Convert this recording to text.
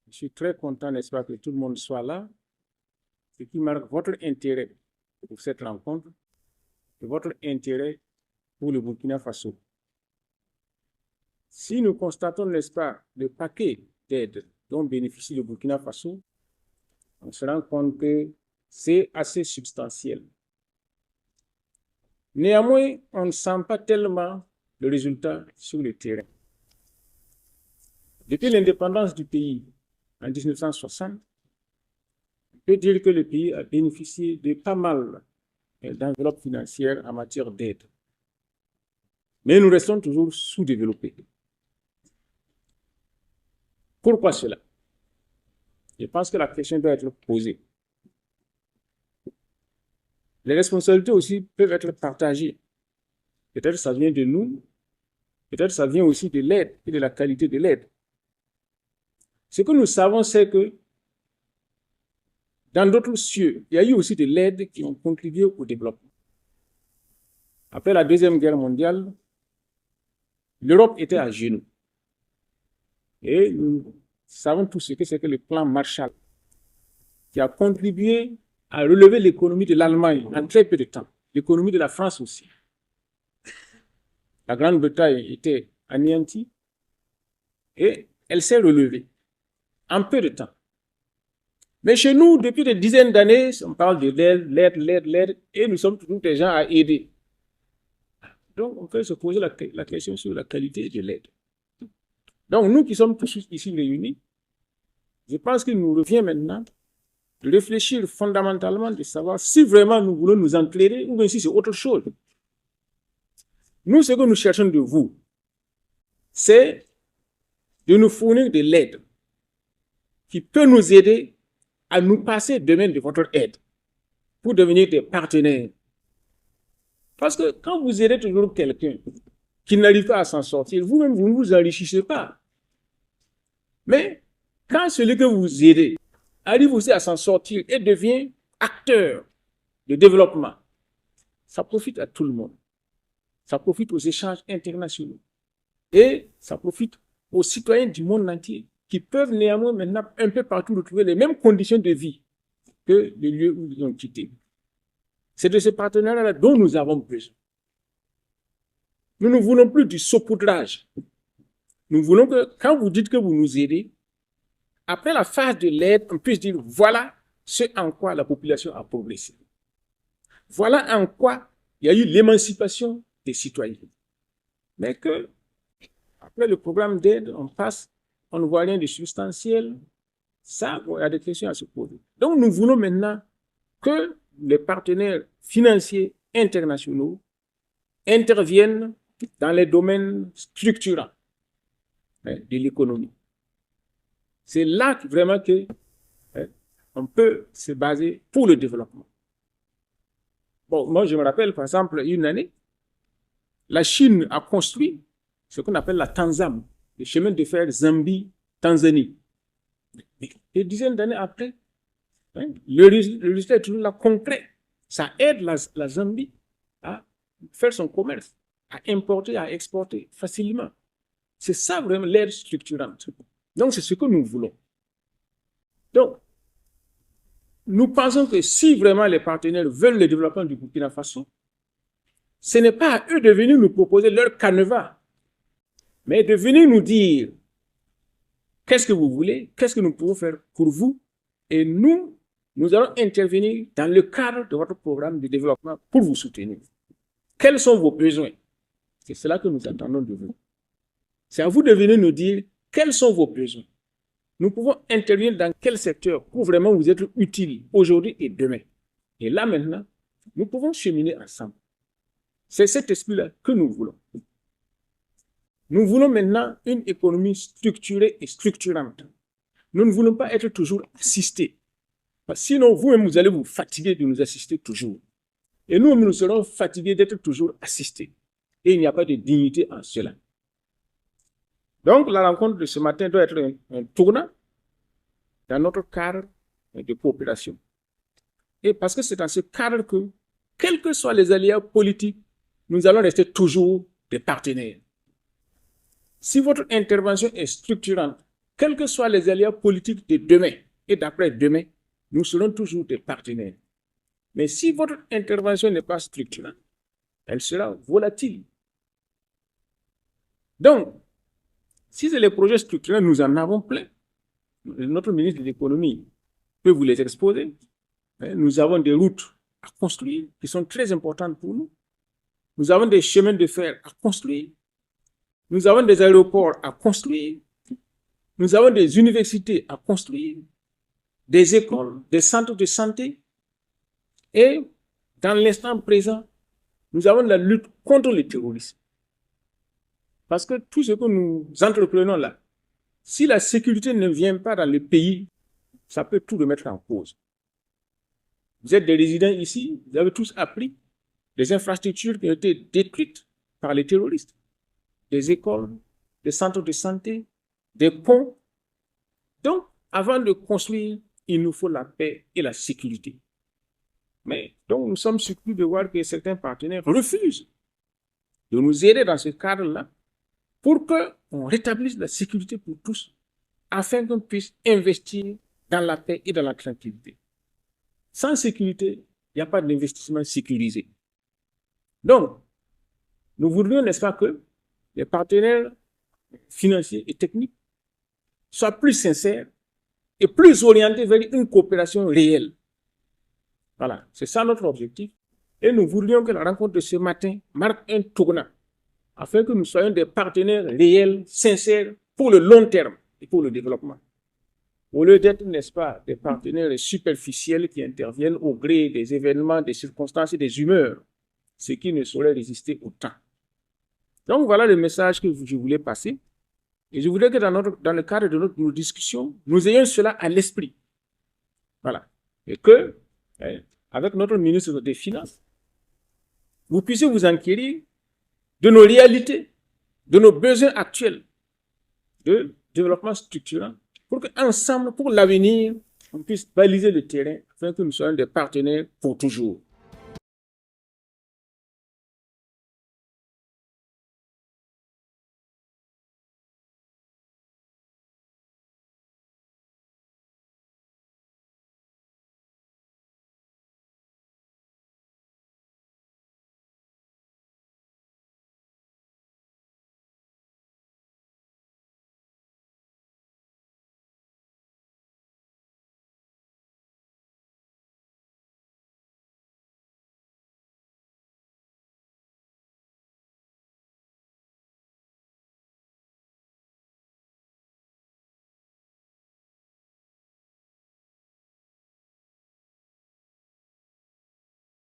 Je suis très content, n'est-ce pas, que tout le monde soit là, ce qui marque votre intérêt pour cette rencontre et votre intérêt pour le Burkina Faso. Si nous constatons, n'est-ce pas, le paquet d'aides dont bénéficie le Burkina Faso, on se rend compte que c'est assez substantiel. Néanmoins, on ne sent pas tellement le résultat sur le terrain. Depuis l'indépendance du pays en 1960, on peut dire que le pays a bénéficié de pas mal d'enveloppes financières en matière d'aide. Mais nous restons toujours sous-développés. Pourquoi cela? Je pense que la question doit être posée. Les responsabilités aussi peuvent être partagées. Peut-être ça vient de nous, peut-être ça vient aussi de l'aide et de la qualité de l'aide. Ce que nous savons, c'est que dans d'autres cieux, il y a eu aussi de l'aide qui ont contribué au développement. Après la Deuxième Guerre mondiale, l'Europe était à genoux. Et nous savons tous ce que c'est que le plan Marshall, qui a contribué à relever l'économie de l'Allemagne en très peu de temps, l'économie de la France aussi. La Grande-Bretagne était anéantie et elle s'est relevée en peu de temps. Mais chez nous, depuis des dizaines d'années, on parle de l'aide, et nous sommes toujours des gens à aider. Donc, on peut se poser la question sur la qualité de l'aide. Donc, nous qui sommes tous ici réunis, je pense qu'il nous revient maintenant de réfléchir fondamentalement, de savoir si vraiment nous voulons nous entraider ou bien si c'est autre chose. Nous, ce que nous cherchons de vous, c'est de nous fournir de l'aide qui peut nous aider à nous passer demain de votre aide pour devenir des partenaires. Parce que quand vous aidez toujours quelqu'un qui n'arrive pas à s'en sortir, vous-même, vous ne vous enrichissez pas. Mais quand celui que vous aidez arrive aussi à s'en sortir et devient acteur de développement, ça profite à tout le monde. Ça profite aux échanges internationaux. Et ça profite aux citoyens du monde entier qui peuvent néanmoins maintenant un peu partout retrouver les mêmes conditions de vie que les lieux où ils ont quitté. C'est de ces partenariats-là dont nous avons besoin. Nous ne voulons plus du saupoudrage. Nous voulons que, quand vous dites que vous nous aidez, après la phase de l'aide, on puisse dire, voilà ce en quoi la population a progressé. Voilà en quoi il y a eu l'émancipation des citoyens. Mais que, après le programme d'aide, on ne voit rien de substantiel. Ça, il y a des questions à se poser. Donc, nous voulons maintenant que les partenaires financiers internationaux interviennent dans les domaines structurants de l'économie. C'est là vraiment que on peut se baser pour le développement. Bon, moi, je me rappelle, par exemple, une année, la Chine a construit ce qu'on appelle la Tanzam, le chemin de fer Zambie-Tanzanie. Des dizaines d'années après, le résultat est toujours là, concret. Ça aide la Zambie à faire son commerce, à importer, à exporter facilement. C'est ça vraiment l'aide structurante. Donc, c'est ce que nous voulons. Donc, nous pensons que si vraiment les partenaires veulent le développement du Burkina Faso, ce n'est pas à eux de venir nous proposer leur canevas, mais de venir nous dire qu'est-ce que vous voulez, qu'est-ce que nous pouvons faire pour vous, et nous allons intervenir dans le cadre de votre programme de développement pour vous soutenir. Quels sont vos besoins? C'est cela que nous attendons de vous. C'est à vous de venir nous dire quels sont vos besoins. Nous pouvons intervenir dans quel secteur pour vraiment vous être utile aujourd'hui et demain. Et là maintenant, nous pouvons cheminer ensemble. C'est cet esprit-là que nous voulons. Nous voulons maintenant une économie structurée et structurante. Nous ne voulons pas être toujours assistés. Parce que sinon, vous-même, vous allez vous fatiguer de nous assister toujours. Et nous-mêmes, nous serons fatigués d'être toujours assistés. Et il n'y a pas de dignité en cela. Donc, la rencontre de ce matin doit être un tournant dans notre cadre de coopération. Et parce que c'est dans ce cadre que, quels que soient les aléas politiques, nous allons rester toujours des partenaires. Si votre intervention est structurante, quels que soient les aléas politiques de demain et d'après-demain, nous serons toujours des partenaires. Mais si votre intervention n'est pas structurante, elle sera volatile. Donc, si c'est les projets structurels, nous en avons plein. Notre ministre de l'économie peut vous les exposer. Nous avons des routes à construire qui sont très importantes pour nous. Nous avons des chemins de fer à construire. Nous avons des aéroports à construire. Nous avons des universités à construire, des écoles, des centres de santé. Et dans l'instant présent, nous avons la lutte contre le terrorisme. Parce que tout ce que nous entreprenons là, si la sécurité ne vient pas dans le pays, ça peut tout remettre en cause. Vous êtes des résidents ici, vous avez tous appris des infrastructures qui ont été détruites par les terroristes. Des écoles, des centres de santé, des ponts. Donc, avant de construire, il nous faut la paix et la sécurité. Mais donc, nous sommes surpris de voir que certains partenaires refusent de nous aider dans ce cadre-là pour qu'on rétablisse la sécurité pour tous, afin qu'on puisse investir dans la paix et dans la tranquillité. Sans sécurité, il n'y a pas d'investissement sécurisé. Donc, nous voudrions, n'est-ce pas, que les partenaires financiers et techniques soient plus sincères et plus orientés vers une coopération réelle. Voilà, c'est ça notre objectif. Et nous voudrions que la rencontre de ce matin marque un tournant, afin que nous soyons des partenaires réels, sincères, pour le long terme et pour le développement. Au lieu d'être, n'est-ce pas, des partenaires superficiels qui interviennent au gré des événements, des circonstances et des humeurs, ce qui ne saurait résister au temps. Donc voilà le message que je voulais passer. Et je voudrais que dans le cadre de nos discussions, nous ayons cela à l'esprit. Voilà. Et que, avec notre ministre des Finances, vous puissiez vous enquérir de nos réalités, de nos besoins actuels de développement structurant, pour qu'ensemble, pour l'avenir, on puisse baliser le terrain afin que nous soyons des partenaires pour toujours.